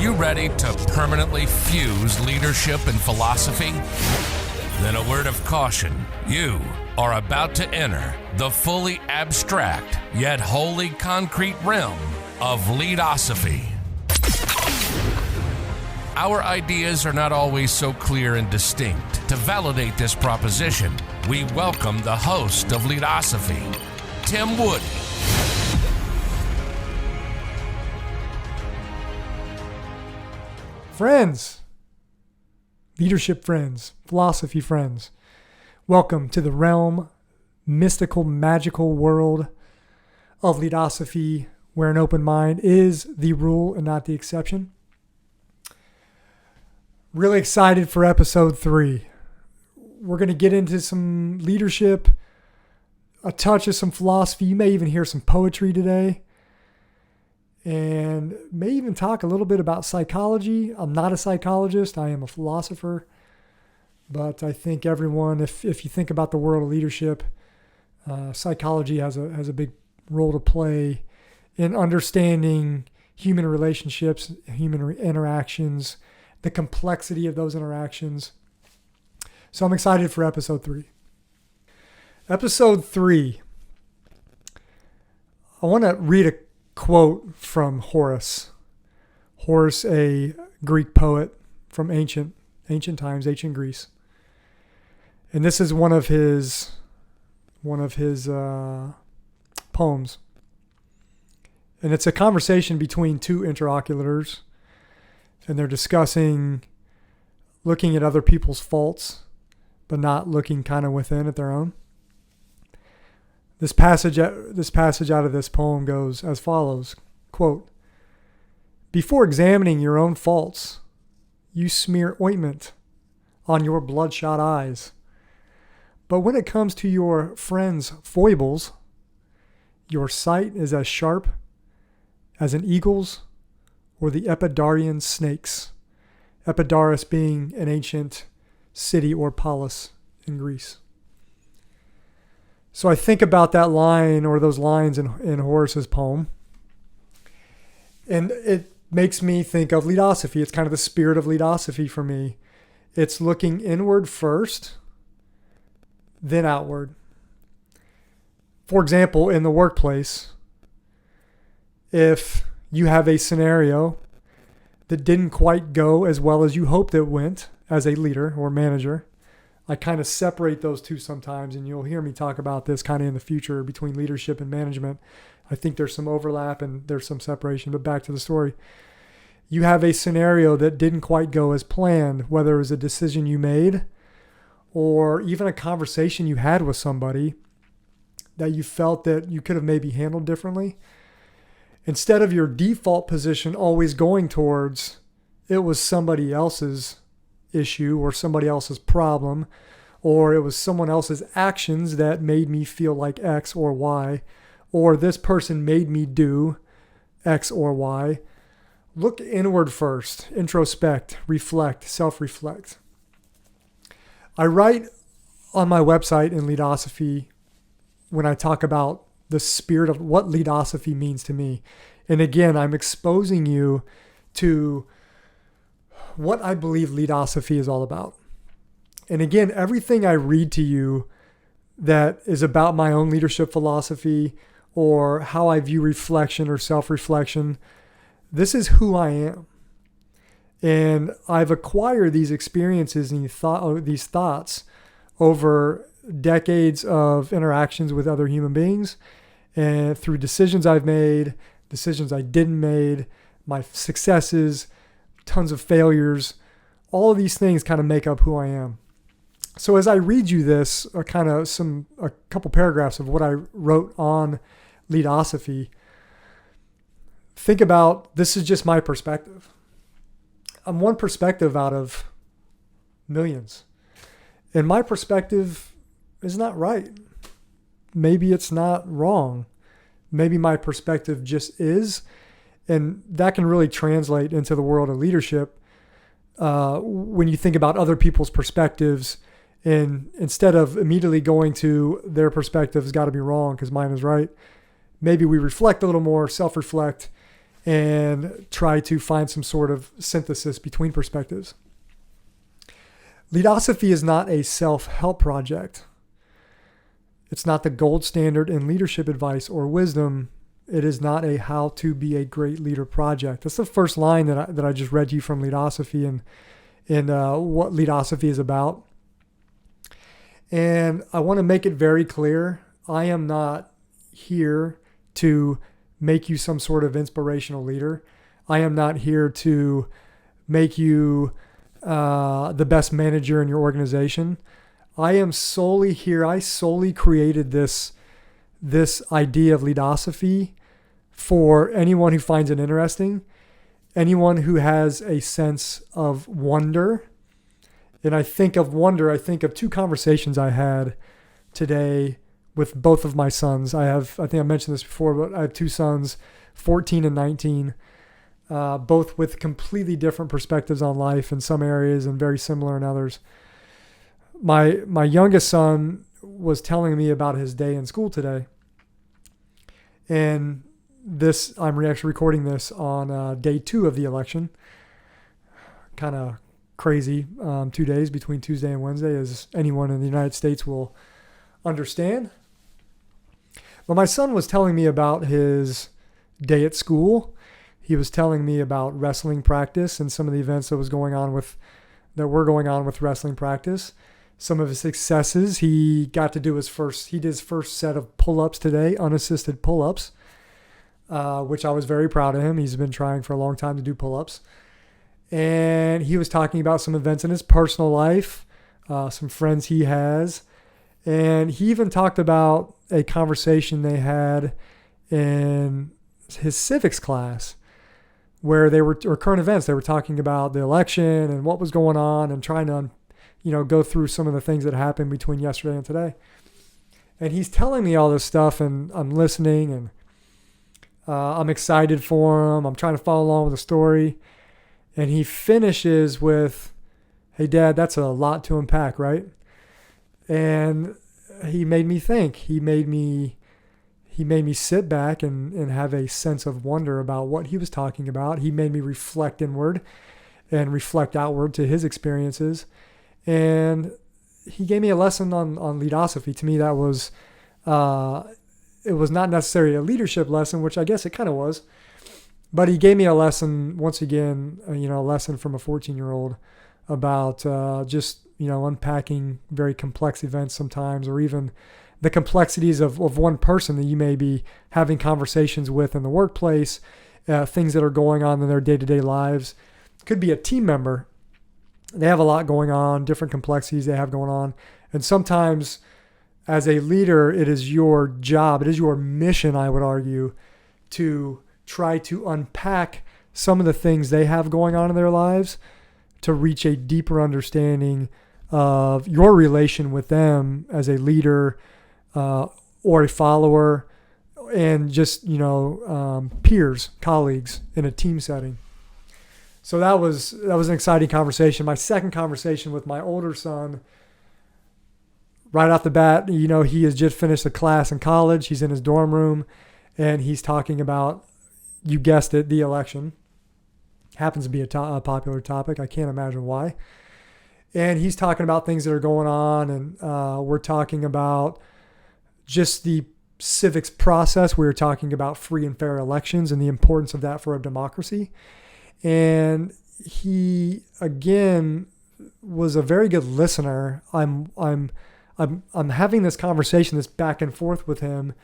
you ready to permanently fuse leadership and philosophy? Then a word of caution. You are about to enter the fully abstract yet wholly concrete realm of Leadosophy. Our ideas are not always so clear and distinct. To validate this proposition, we welcome the host of Leadosophy, Tim Woody. Friends, leadership friends, philosophy friends, welcome to the realm, mystical, magical world of Leadosophy, where an open mind is the rule and not the exception. Really excited for episode 3. We're going to get into some leadership, a touch of some philosophy. You may even hear some poetry today. And may even talk a little bit about psychology. I'm not a psychologist. I am a philosopher. But I think everyone, if you think about the world of leadership, psychology has a big role to play in understanding human relationships, human interactions, the complexity of those interactions. So I'm excited for episode 3. Episode 3. I want to read a quote from Horace. Horace, a Greek poet from ancient times, ancient Greece. And this is one of his poems. And it's a conversation between two interlocutors, and they're discussing looking at other people's faults, but not looking kind of within at their own. This passage out of this poem goes as follows, quote, "Before examining your own faults, you smear ointment on your bloodshot eyes. But when it comes to your friend's foibles, your sight is as sharp as an eagle's or the Epidaurian snake's." Epidaurus being an ancient city or polis in Greece. So I think about that line or those lines in Horace's poem, and it makes me think of Leadosophy. It's kind of the spirit of Leadosophy for me. It's looking inward first, then outward. For example, in the workplace, if you have a scenario that didn't quite go as well as you hoped it went as a leader or manager, I kind of separate those two sometimes, and you'll hear me talk about this kind of in the future between leadership and management. I think there's some overlap and there's some separation, but back to the story. You have a scenario that didn't quite go as planned, whether it was a decision you made or even a conversation you had with somebody that you felt that you could have maybe handled differently. Instead of your default position always going towards it was somebody else's issue or somebody else's problem, or it was someone else's actions that made me feel like X or Y, or this person made me do X or Y. Look inward first, introspect, reflect, self-reflect. I write on my website in Leadosophy when I talk about the spirit of what Leadosophy means to me. And again, I'm exposing you to what I believe Leadosophy is all about. And again, everything I read to you that is about my own leadership philosophy or how I view reflection or self-reflection, this is who I am. And I've acquired these experiences and these thoughts over decades of interactions with other human beings and through decisions I've made, decisions I didn't make, my successes, tons of failures. All of these things kind of make up who I am. So as I read you this, a couple paragraphs of what I wrote on Leadosophy, think about, this is just my perspective. I'm one perspective out of millions. And my perspective is not right. Maybe it's not wrong. Maybe my perspective just is. And that can really translate into the world of leadership when you think about other people's perspectives. And instead of immediately going to their perspective has got to be wrong because mine is right, maybe we reflect a little more, self-reflect, and try to find some sort of synthesis between perspectives. Leadosophy is not a self-help project. It's not the gold standard in leadership advice or wisdom. It is not a how to be a great leader project. That's the first line that I just read to you from Leadosophy and what Leadosophy is about. And I want to make it very clear, I am not here to make you some sort of inspirational leader. I am not here to make you the best manager in your organization. I am solely here. I solely created this idea of Leadosophy for anyone who finds it interesting, anyone who has a sense of wonder. And I think of wonder, I think of two conversations I had today with both of my sons. I think I mentioned this before, but I have two sons, 14 and 19, both with completely different perspectives on life in some areas and very similar in others. My youngest son was telling me about his day in school today. And I'm actually recording this on day 2 of the election. Kind of crazy 2 days between Tuesday and Wednesday, as anyone in the United States will understand. But my son was telling me about his day at school. He was telling me about wrestling practice and some of the events that were going on with wrestling practice. Some of his successes. He got to do his first set of pull-ups today, unassisted pull-ups, which I was very proud of him. He's been trying for a long time to do pull-ups. And he was talking about some events in his personal life, some friends he has. And he even talked about a conversation they had in his civics class where or current events. They were talking about the election and what was going on and trying to go through some of the things that happened between yesterday and today. And he's telling me all this stuff, and I'm listening, and I'm excited for him. I'm trying to follow along with the story. And he finishes with, "Hey, Dad, that's a lot to unpack, right?" And he made me think. He made me sit back and have a sense of wonder about what he was talking about. He made me reflect inward and reflect outward to his experiences. And he gave me a lesson on Leadosophy. To me, that was, it was not necessarily a leadership lesson, which I guess it kind of was. But he gave me a lesson, once again, a lesson from a 14-year-old about just, unpacking very complex events sometimes, or even the complexities of one person that you may be having conversations with in the workplace, things that are going on in their day-to-day lives. Could be a team member. They have a lot going on, different complexities they have going on. And sometimes as a leader, it is your job, it is your mission, I would argue, to try to unpack some of the things they have going on in their lives to reach a deeper understanding of your relation with them as a leader or a follower, and just, peers, colleagues in a team setting. So that was an exciting conversation. My second conversation with my older son, right off the bat, he has just finished a class in college. He's in his dorm room, and he's talking about, you guessed it, the election. Happens to be a popular topic. I can't imagine why. And he's talking about things that are going on, and we're talking about just the civics process. We were talking about free and fair elections and the importance of that for a democracy. And he, again, was a very good listener. I'm having this conversation, this back and forth with him,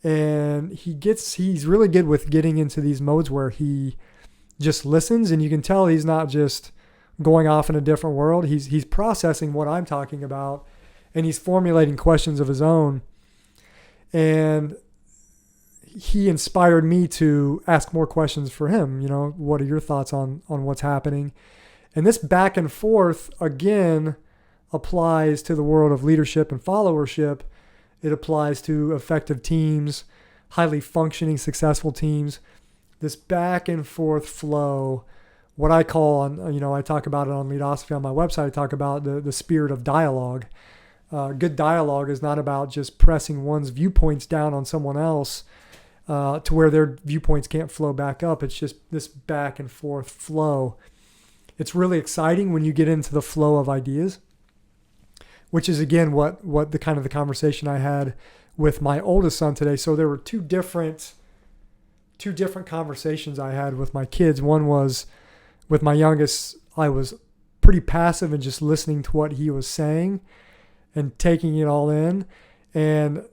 and he's really good with getting into these modes where he just listens, and you can tell he's not just going off in a different world. He's processing what I'm talking about, and he's formulating questions of his own. And he inspired me to ask more questions for him. What are your thoughts on what's happening? And this back and forth, again, applies to the world of leadership and followership. It applies to effective teams, highly functioning, successful teams. This back and forth flow, what I call, I talk about it on Leadosophy on my website. I talk about the spirit of dialogue. Good dialogue is not about just pressing one's viewpoints down on someone else. to where their viewpoints can't flow back up. It's just this back and forth flow. It's really exciting when you get into the flow of ideas, which is again what the kind of the conversation I had with my oldest son today. So there were two different conversations I had with my kids. One was with my youngest. I was pretty passive and just listening to what he was saying and taking it all in. And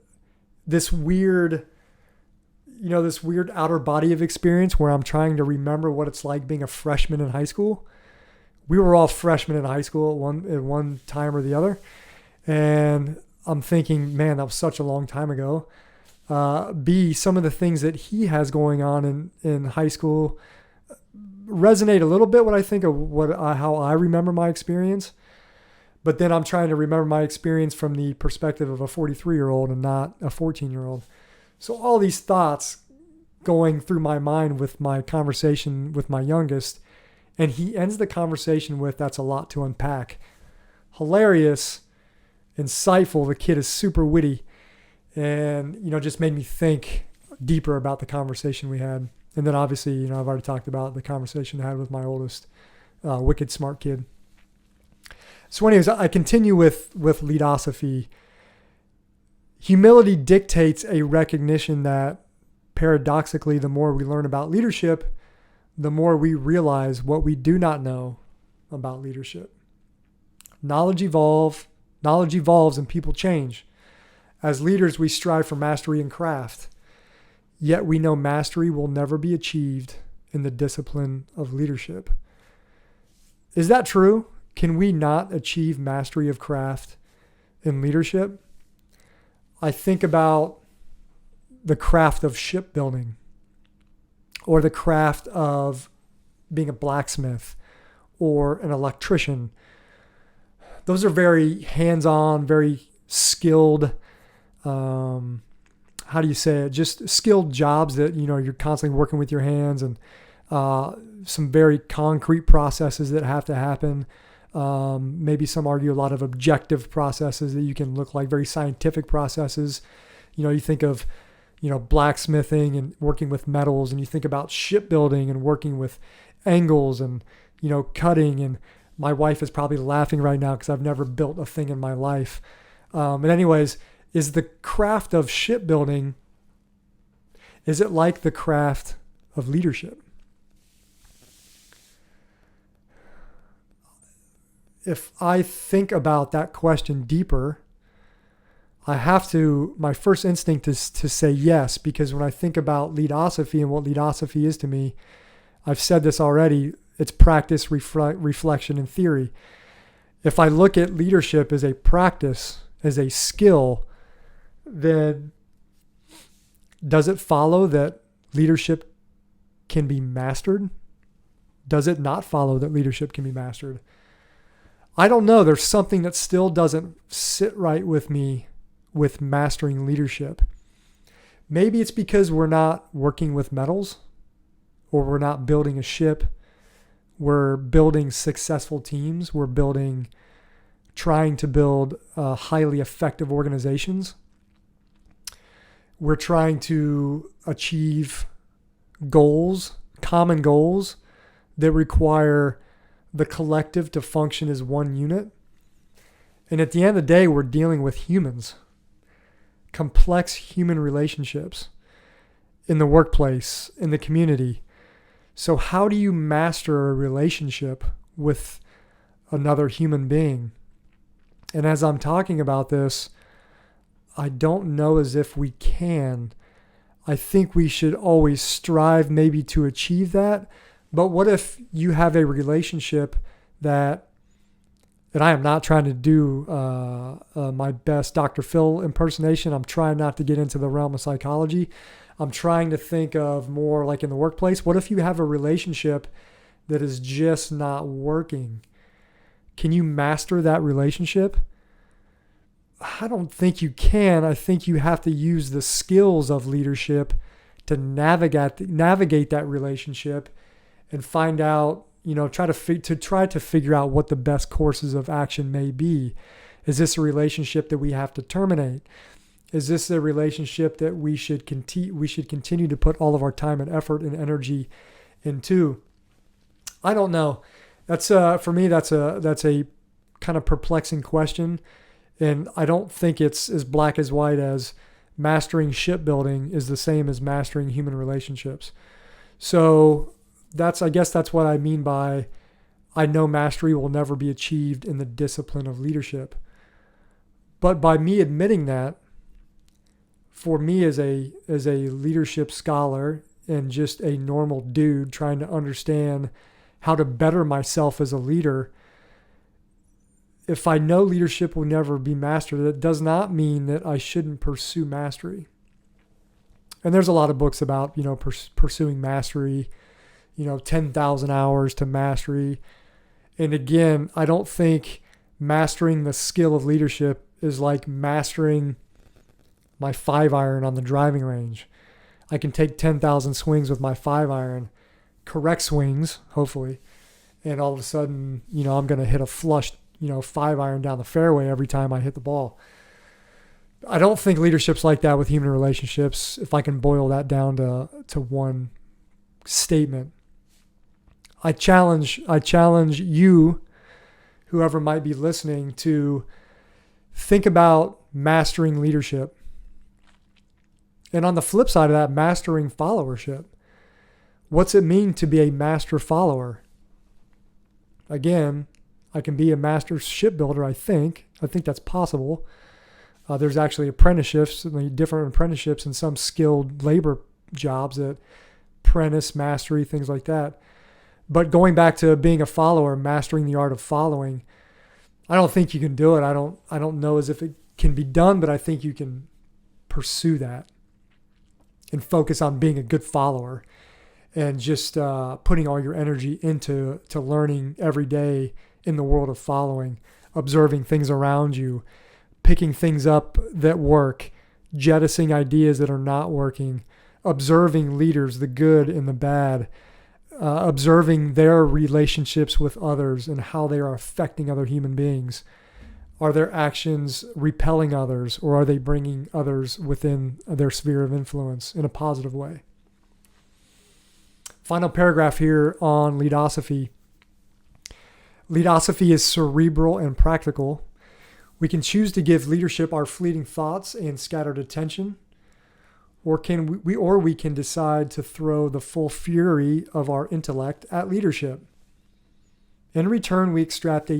this weird outer body of experience where I'm trying to remember what it's like being a freshman in high school. We were all freshmen in high school at one time or the other. And I'm thinking, man, that was such a long time ago. B, some of the things that he has going on in high school resonate a little bit when I think of how I remember my experience. But then I'm trying to remember my experience from the perspective of a 43-year-old and not a 14-year-old. So all these thoughts going through my mind with my conversation with my youngest, and he ends the conversation with, "That's a lot to unpack." Hilarious, insightful. The kid is super witty, and just made me think deeper about the conversation we had. And then obviously, I've already talked about the conversation I had with my oldest, wicked smart kid. So anyways, I continue with Leadosophy. Humility dictates a recognition that paradoxically, the more we learn about leadership, the more we realize what we do not know about leadership. Knowledge evolves and people change. As leaders, we strive for mastery and craft. Yet we know mastery will never be achieved in the discipline of leadership. Is that true? Can we not achieve mastery of craft in leadership? I think about the craft of shipbuilding or the craft of being a blacksmith or an electrician. Those are very hands-on, very skilled, just skilled jobs that, you're constantly working with your hands, and some very concrete processes that have to happen. Maybe some argue a lot of objective processes that you can look like very scientific processes. You think of, blacksmithing and working with metals, and you think about shipbuilding and working with angles and, cutting. And my wife is probably laughing right now because I've never built a thing in my life. But anyways, is the craft of shipbuilding, is it like the craft of leadership? If I think about that question deeper, my first instinct is to say yes, because when I think about Leadosophy and what Leadosophy is to me, I've said this already, it's practice, reflection, and theory. If I look at leadership as a practice, as a skill, then does it follow that leadership can be mastered? Does it not follow that leadership can be mastered? I don't know. There's something that still doesn't sit right with me with mastering leadership. Maybe it's because we're not working with metals, or we're not building a ship. We're building successful teams. We're trying to build highly effective organizations. We're trying to achieve goals, common goals that require the collective to function as one unit. And at the end of the day, we're dealing with humans, complex human relationships in the workplace, in the community. So how do you master a relationship with another human being? And as I'm talking about this, I don't know as if we can. I think we should always strive maybe to achieve that. But what if you have a relationship and I am not trying to do my best Dr. Phil impersonation. I'm trying not to get into the realm of psychology. I'm trying to think of more like in the workplace. What if you have a relationship that is just not working? Can you master that relationship? I don't think you can. I think you have to use the skills of leadership to navigate that relationship and find out, try to figure out what the best courses of action may be. Is this a relationship that we have to terminate? Is this a relationship that we should continue to put all of our time and effort and energy into? I don't know. That's for me. That's a kind of perplexing question, and I don't think it's as black as white as mastering shipbuilding is the same as mastering human relationships. So I guess that's what I mean by I know mastery will never be achieved in the discipline of leadership. But by me admitting that, for me as a leadership scholar and just a normal dude trying to understand how to better myself as a leader, if I know leadership will never be mastered, that does not mean that I shouldn't pursue mastery. And there's a lot of books about, pursuing mastery, 10,000 hours to mastery. And again, I don't think mastering the skill of leadership is like mastering my 5-iron on the driving range. I can take 10,000 swings with my 5-iron, correct swings, hopefully, and all of a sudden, I'm going to hit a flush, 5-iron down the fairway every time I hit the ball. I don't think leadership's like that with human relationships, if I can boil that down to one statement. I challenge you, whoever might be listening, to think about mastering leadership. And on the flip side of that, mastering followership. What's it mean to be a master follower? Again, I can be a master shipbuilder, I think. I think that's possible. There's actually apprenticeships, different apprenticeships in some skilled labor jobs that apprentice, mastery, things like that. But going back to being a follower, mastering the art of following, I don't think you can do it. I don't know as if it can be done, but I think you can pursue that and focus on being a good follower and just putting all your energy into learning every day in the world of following, observing things around you, picking things up that work, jettisoning ideas that are not working, observing leaders, the good and the bad, observing their relationships with others and how they are affecting other human beings. Are their actions repelling others, or are they bringing others within their sphere of influence in a positive way? Final paragraph here on Leadosophy. Leadosophy is cerebral and practical. We can choose to give leadership our fleeting thoughts and scattered attention, or we can decide to throw the full fury of our intellect at leadership. In return, we extract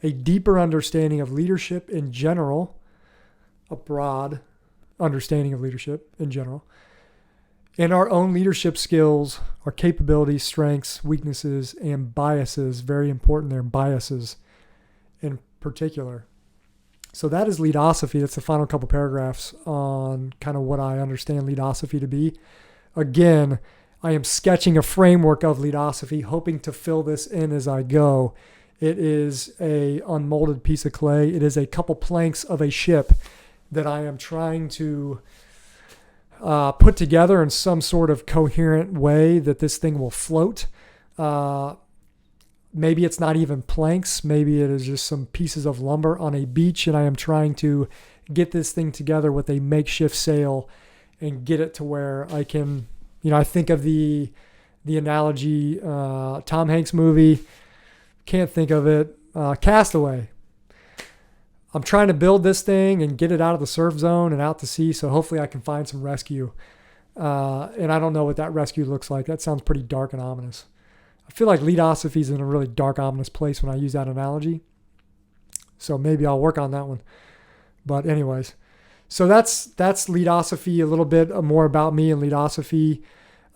a deeper understanding of leadership in general, a broad understanding of leadership in general, and our own leadership skills, our capabilities, strengths, weaknesses, and biases. Very important there, biases in particular. So that is Leadosophy. That's the final couple paragraphs on kind of what I understand Leadosophy to be. Again, I am sketching a framework of Leadosophy, hoping to fill this in as I go. It is a unmolded piece of clay. It is a couple planks of a ship that I am trying to put together in some sort of coherent way that this thing will float. Maybe it's not even planks. Maybe it is just some pieces of lumber on a beach, and I am trying to get this thing together with a makeshift sail and get it to where I can, I think of the analogy, Tom Hanks movie, can't think of it, Castaway. I'm trying to build this thing and get it out of the surf zone and out to sea, so hopefully I can find some rescue. And I don't know what that rescue looks like. That sounds pretty dark and ominous. I feel like Leadosophy is in a really dark, ominous place when I use that analogy. So maybe I'll work on that one. But anyways, so that's Leadosophy, a little bit more about me and Leadosophy.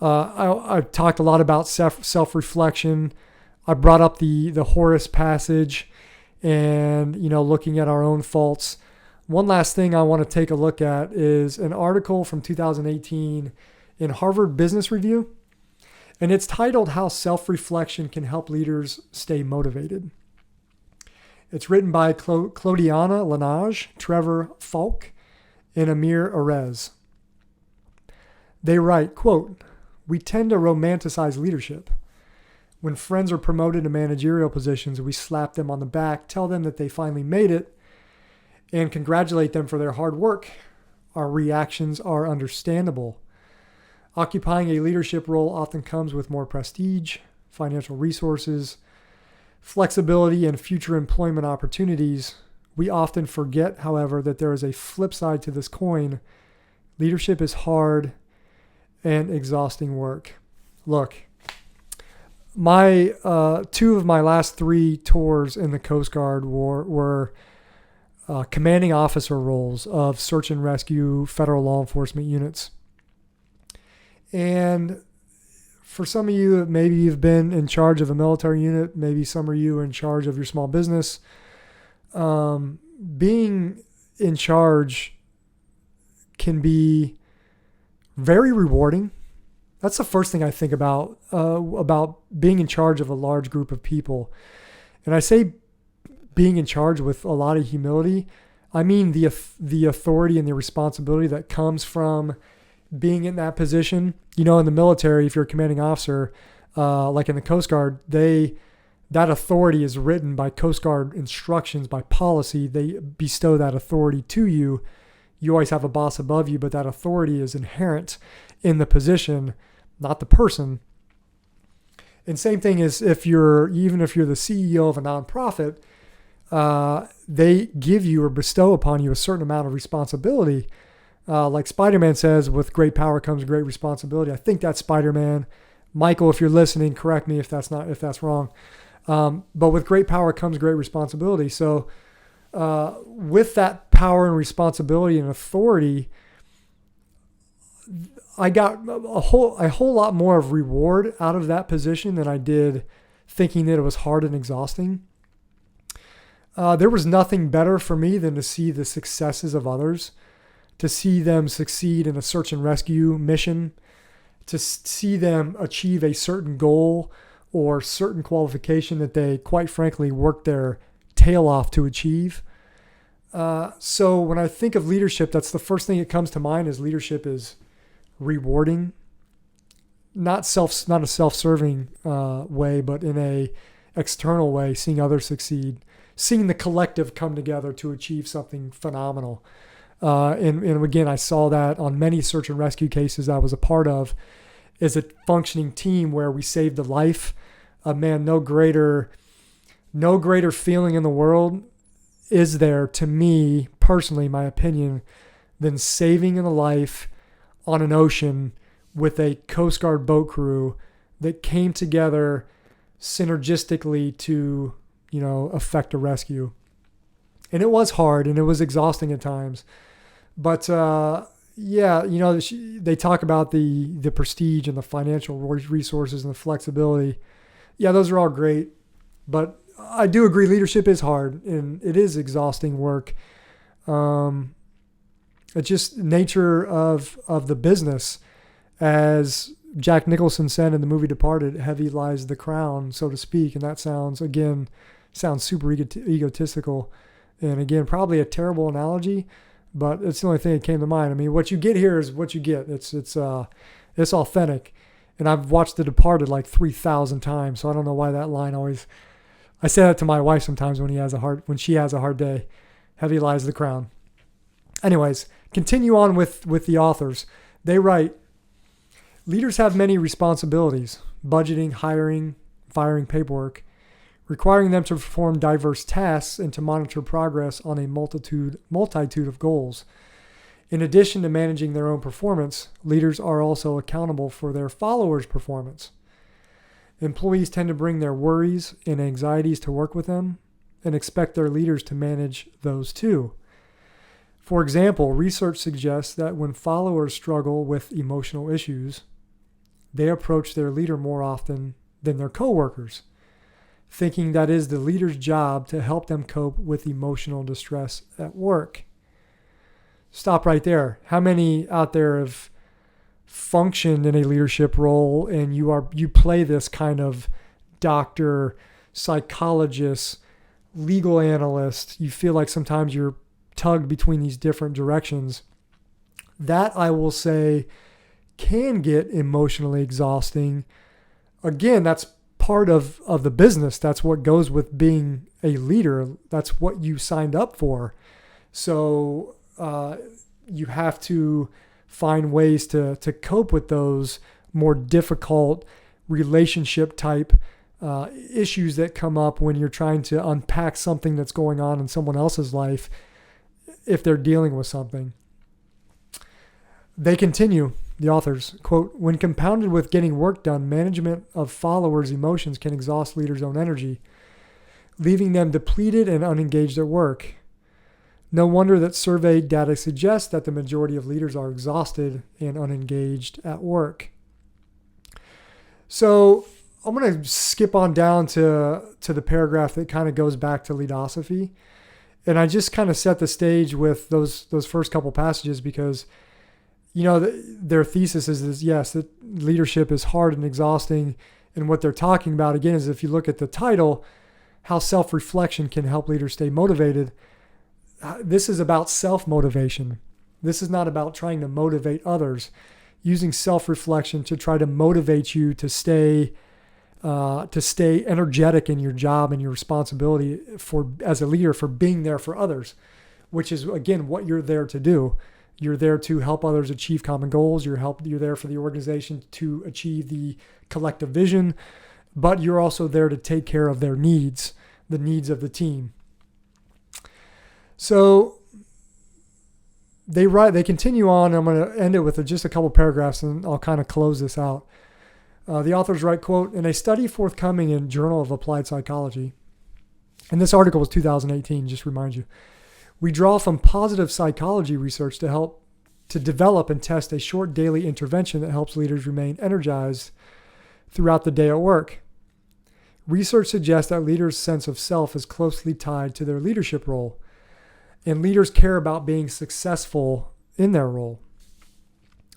I've talked a lot about self-reflection. I brought up the Horace passage and, looking at our own faults. One last thing I want to take a look at is an article from 2018 in Harvard Business Review. And it's titled How Self-Reflection Can Help Leaders Stay Motivated. It's written by Klodiana Lanaj, Trevor Foulk, and Amir Erez. They write, quote, "We tend to romanticize leadership. When friends are promoted to managerial positions, we slap them on the back, tell them that they finally made it, and congratulate them for their hard work. Our reactions are understandable. Occupying a leadership role often comes with more prestige, financial resources, flexibility, and future employment opportunities. We often forget, however, that there is a flip side to this coin. Leadership is hard and exhausting work. Look, my two of my last 3 tours in the Coast Guard were commanding officer roles of search and rescue federal law enforcement units. And for some of you, maybe you've been in charge of a military unit. Maybe some of you are in charge of your small business. Being in charge can be very rewarding. That's the first thing I think about being in charge of a large group of people. And I say being in charge with a lot of humility. I mean the authority and the responsibility that comes from being in that position. In the military, if you're a commanding officer, like in the Coast Guard, that authority is written by Coast Guard instructions, by policy. They bestow that authority to you. You always have a boss above you, but that authority is inherent in the position, not the person. And same thing is even if you're the CEO of a nonprofit, they give you or bestow upon you a certain amount of responsibility. Like Spider-Man says, with great power comes great responsibility. I think that's Spider-Man. Michael, if you're listening, correct me if that's wrong. But with great power comes great responsibility. So with that power and responsibility and authority, I got a whole lot more of reward out of that position than I did thinking that it was hard and exhausting. There was nothing better for me than to see the successes of others, to see them succeed in a search and rescue mission, to see them achieve a certain goal or certain qualification that they, quite frankly, worked their tail off to achieve. So when I think of leadership, that's the first thing that comes to mind is leadership is rewarding, not a self-serving way, but in a external way, seeing others succeed, seeing the collective come together to achieve something phenomenal. And again, I saw that on many search and rescue cases I was a part of, is a functioning team where we saved a life. Man, no greater feeling in the world is there, to me personally, my opinion, than saving a life on an ocean with a Coast Guard boat crew that came together synergistically to, effect a rescue. And it was hard and it was exhausting at times. But they talk about the prestige and the financial resources and the flexibility. Yeah, those are all great. But I do agree leadership is hard and it is exhausting work. It's just nature of the business. As Jack Nicholson said in the movie Departed, heavy lies the crown, so to speak. And that sounds super egotistical. And again, probably a terrible analogy, but it's the only thing that came to mind. I mean, what you get here is what you get. It's authentic. And I've watched The Departed like 3,000 times, so I don't know why that line always. I say that to my wife sometimes when she has a hard day. Heavy lies the crown. Anyways, continue on with the authors. They write, leaders have many responsibilities: budgeting, hiring, firing paperwork, requiring them to perform diverse tasks and to monitor progress on a multitude of goals. In addition to managing their own performance, leaders are also accountable for their followers' performance. Employees tend to bring their worries and anxieties to work with them and expect their leaders to manage those too. For example, research suggests that when followers struggle with emotional issues, they approach their leader more often than their coworkers, thinking that is the leader's job to help them cope with emotional distress at work. Stop right there. How many out there have functioned in a leadership role and you play this kind of doctor, psychologist, legal analyst? You feel like sometimes you're tugged between these different directions. That, I will say, can get emotionally exhausting. Again, that's part of the business. That's what goes with being a leader. That's what you signed up for. So you have to find ways to cope with those more difficult relationship type issues that come up when you're trying to unpack something that's going on in someone else's life if they're dealing with something. They continue, the authors, quote, when compounded with getting work done, management of followers' emotions can exhaust leaders' own energy, leaving them depleted and unengaged at work. No wonder that survey data suggests that the majority of leaders are exhausted and unengaged at work. So I'm going to skip on down to the paragraph that kind of goes back to Leadosophy. And I just kind of set the stage with those first couple passages because, their thesis is yes, that leadership is hard and exhausting. And what they're talking about, again, is if you look at the title, how self-reflection can help leaders stay motivated. This is about self-motivation. This is not about trying to motivate others. Using self-reflection to try to motivate you to stay energetic in your job and your responsibility as a leader for being there for others, which is, again, what you're there to do. You're there to help others achieve common goals. You're there for the organization to achieve the collective vision, but you're also there to take care of their needs, the needs of the team. So they continue on. I'm going to end it with just a couple paragraphs and I'll kind of close this out. The authors write, quote, in a study forthcoming in Journal of Applied Psychology, and this article was 2018, just to remind you, we draw from positive psychology research to help to develop and test a short daily intervention that helps leaders remain energized throughout the day at work. Research suggests that leaders' sense of self is closely tied to their leadership role, and leaders care about being successful in their role.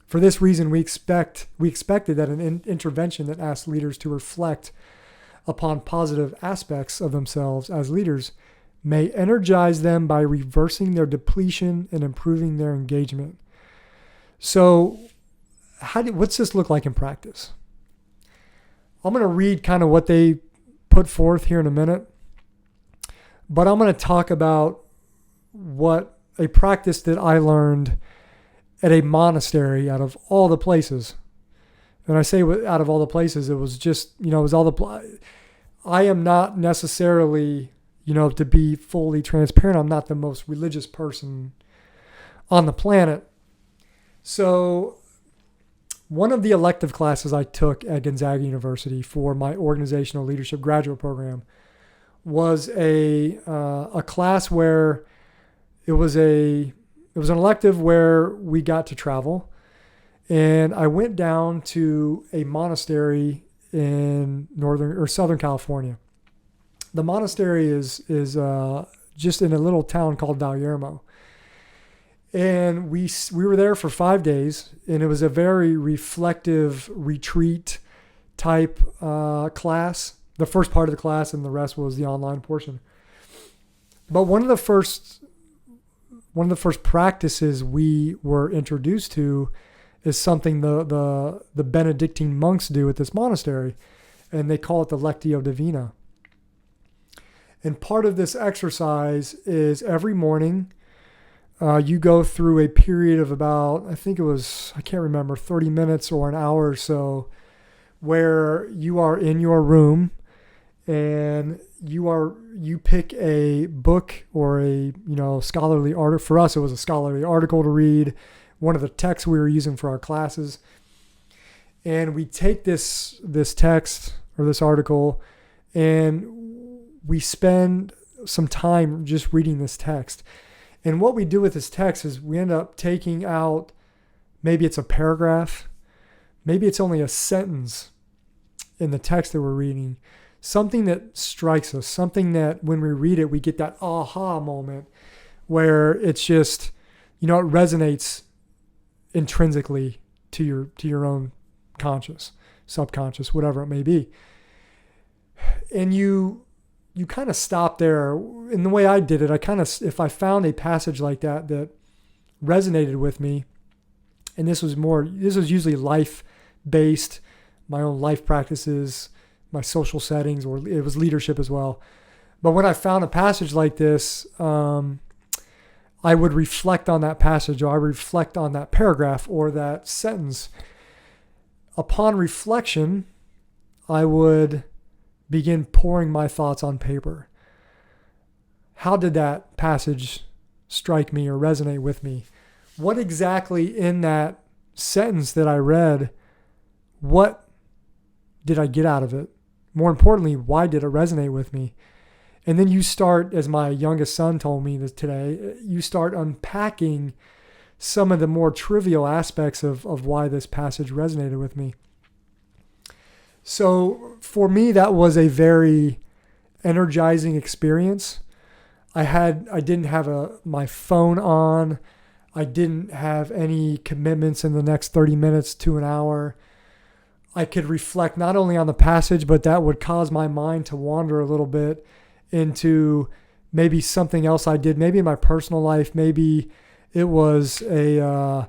For this reason, we expected that an intervention that asks leaders to reflect upon positive aspects of themselves as leaders may energize them by reversing their depletion and improving their engagement. So what's this look like in practice? I'm going to read kind of what they put forth here in a minute, but I'm going to talk about what a practice that I learned at a monastery out of all the places. And I say out of all the places, it was just, it was all I am not necessarily, to be fully transparent, I'm not the most religious person on the planet. So one of the elective classes I took at Gonzaga University for my organizational leadership graduate program was a class where it was an elective where we got to travel, and I went down to a monastery in Southern California. The monastery is just in a little town called Vallermo, and we were there for 5 days, and it was a very reflective retreat type class. The first part of the class, and the rest was the online portion. But one of the first practices we were introduced to is something the Benedictine monks do at this monastery, and they call it the Lectio Divina. And part of this exercise is every morning you go through a period of about, I can't remember, 30 minutes or an hour or so, where you are in your room and you pick a book or a scholarly article. For us, it was a scholarly article to read, one of the texts we were using for our classes, and we take this text or this article, and we spend some time just reading this text. And what we do with this text is we end up taking out, maybe it's a paragraph, maybe it's only a sentence in the text that we're reading, something that strikes us, something that when we read it, we get that aha moment where it's just, it resonates intrinsically to your own conscious, subconscious, whatever it may be. And you kind of stop there. In the way I did it, if I found a passage like that resonated with me, and this was usually life-based, my own life practices, my social settings, or it was leadership as well. But when I found a passage like this, I would reflect on that passage, or I reflect on that paragraph or that sentence. Upon reflection, I would begin pouring my thoughts on paper. How did that passage strike me or resonate with me? What exactly in that sentence that I read, what did I get out of it? More importantly, why did it resonate with me? And then you start, as my youngest son told me this today, you start unpacking some of the more trivial aspects of why this passage resonated with me. So for me, that was a very energizing experience. I didn't have my phone on. I didn't have any commitments in the next 30 minutes to an hour. I could reflect not only on the passage, but that would cause my mind to wander a little bit into maybe something else I did, maybe in my personal life. Maybe it was a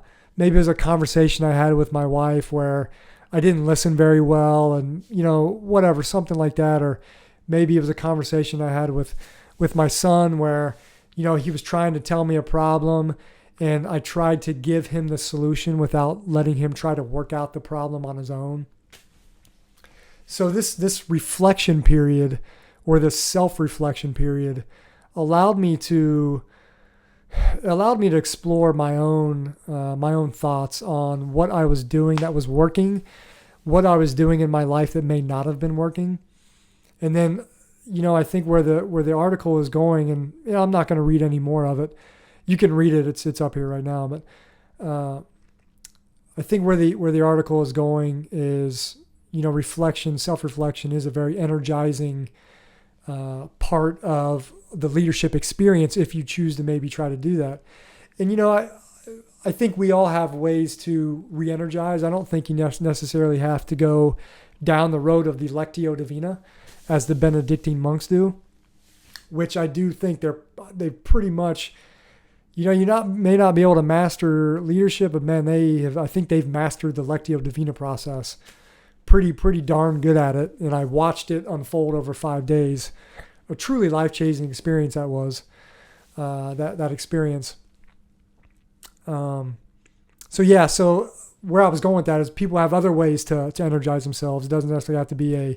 conversation I had with my wife where I didn't listen very well, and whatever, something like that. Or maybe it was a conversation I had with my son where he was trying to tell me a problem, and I tried to give him the solution without letting him try to work out the problem on his own. So this reflection period, or this self-reflection period, allowed me to explore my own thoughts on what I was doing that was working, what I was doing in my life that may not have been working. And then, I think where the article is going, and I'm not going to read any more of it. You can read it; it's up here right now. But I think where the article is going is, reflection, self-reflection is a very energizing part of the leadership experience if you choose to maybe try to do that. And I think we all have ways to re-energize. I don't think you necessarily have to go down the road of the Lectio Divina as the Benedictine monks do, which I do think they pretty much, may not be able to master leadership, but man, I think they've mastered the Lectio Divina process pretty darn good at it. And I watched it unfold over 5 days. A truly life-changing experience that was, that experience. So where I was going with that is people have other ways to energize themselves. It doesn't necessarily have to be a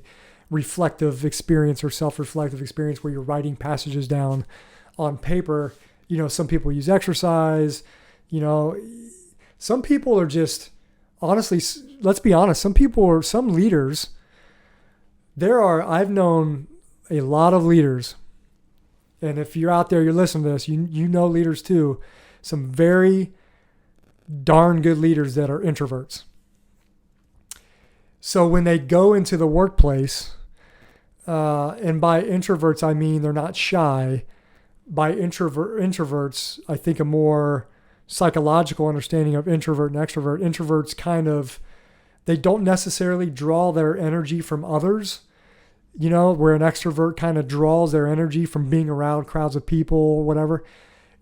reflective experience or self-reflective experience where you're writing passages down on paper. Some people use exercise. Some people are just, honestly, let's be honest, some leaders, I've known a lot of leaders, and if you're out there, you're listening to this, you know leaders too, some very darn good leaders that are introverts. So when they go into the workplace, and by introverts, I mean they're not shy. By introverts, I think a more psychological understanding of introvert and extrovert. Introverts they don't necessarily draw their energy from others, where an extrovert kind of draws their energy from being around crowds of people or whatever.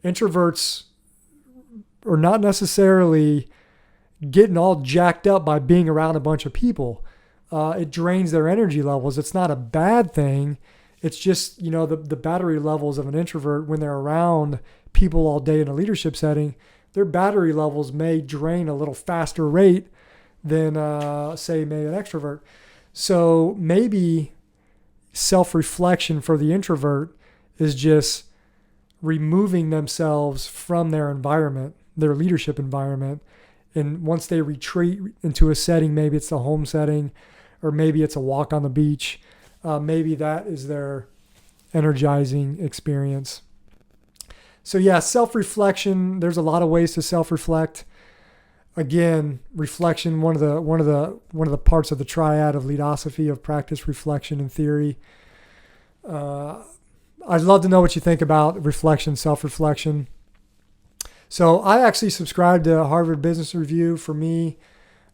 Introverts are not necessarily getting all jacked up by being around a bunch of people. It drains their energy levels. It's not a bad thing. It's just, the battery levels of an introvert when they're around people all day in a leadership setting, their battery levels may drain a little faster rate than, say, maybe an extrovert. So maybe self-reflection for the introvert is just removing themselves from their environment, their leadership environment. And once they retreat into a setting, maybe it's the home setting, or maybe it's a walk on the beach, maybe that is their energizing experience. So yeah, self-reflection, there's a lot of ways to self-reflect. Again, reflection, one of the parts of the triad of Leadosophy, of practice, reflection, and theory. I'd love to know what you think about reflection, self-reflection. So I actually subscribe to Harvard Business Review for me,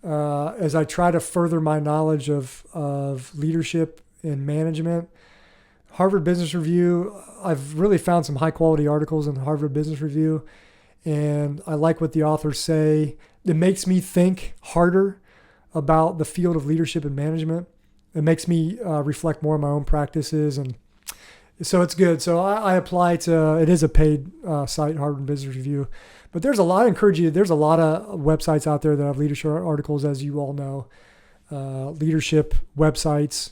as I try to further my knowledge of leadership and management. Harvard Business Review, I've really found some high quality articles in Harvard Business Review, and I like what the authors say. It makes me think harder about the field of leadership and management. It makes me reflect more on my own practices, and So it's good. So I apply to, it is a paid site, Harvard Business Review. But there's a lot, I encourage you, there's a lot of websites out there that have leadership articles, as you all know. Leadership websites,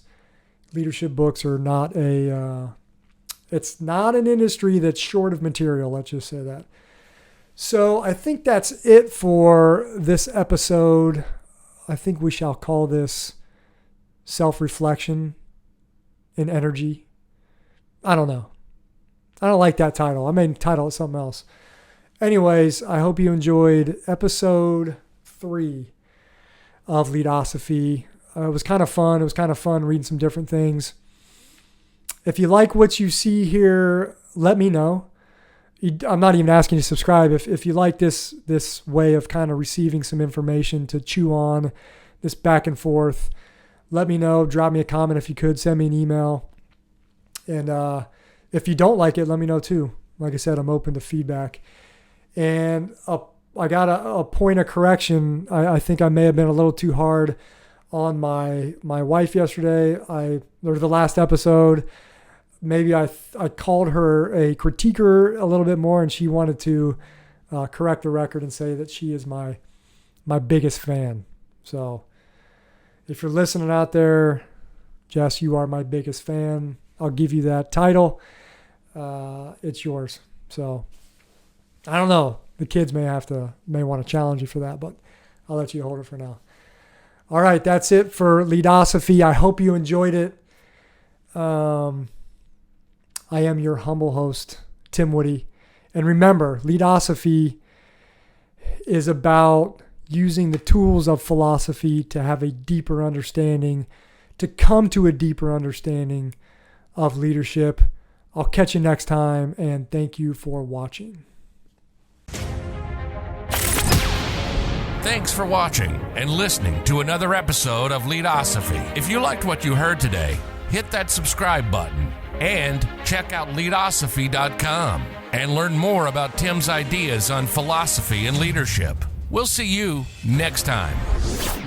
leadership books are not it's not an industry that's short of material, let's just say that. So I think that's it for this episode. I think we shall call this Self-Reflection in Energy. I don't know. I don't like that title. I may title it something else. Anyways, I hope you enjoyed episode 3 of Leadosophy. It was kind of fun. It was kind of fun reading some different things. If you like what you see here, let me know. I'm not even asking you to subscribe. If you like this way of kind of receiving some information to chew on, this back and forth, let me know. Drop me a comment if you could. Send me an email. And if you don't like it, let me know too. Like I said, I'm open to feedback. And I got a point of correction. I think I may have been a little too hard on my wife yesterday. Or the last episode. Maybe I called her a critiquer a little bit more, and she wanted to correct the record and say that she is my biggest fan. So if you're listening out there, Jess, you are my biggest fan. I'll give you that title. It's yours. So I don't know. The kids may want to challenge you for that, but I'll let you hold it for now. All right, that's it for Leadosophy. I hope you enjoyed it. I am your humble host, Tim Woody. And remember, Leadosophy is about using the tools of philosophy to have a deeper understanding, to come to a deeper understanding of leadership. I'll catch you next time, and thank you for watching. Thanks for watching and listening to another episode of Leadosophy. If you liked what you heard today, hit that subscribe button and check out Leadosophy.com and learn more about Tim's ideas on philosophy and leadership. We'll see you next time.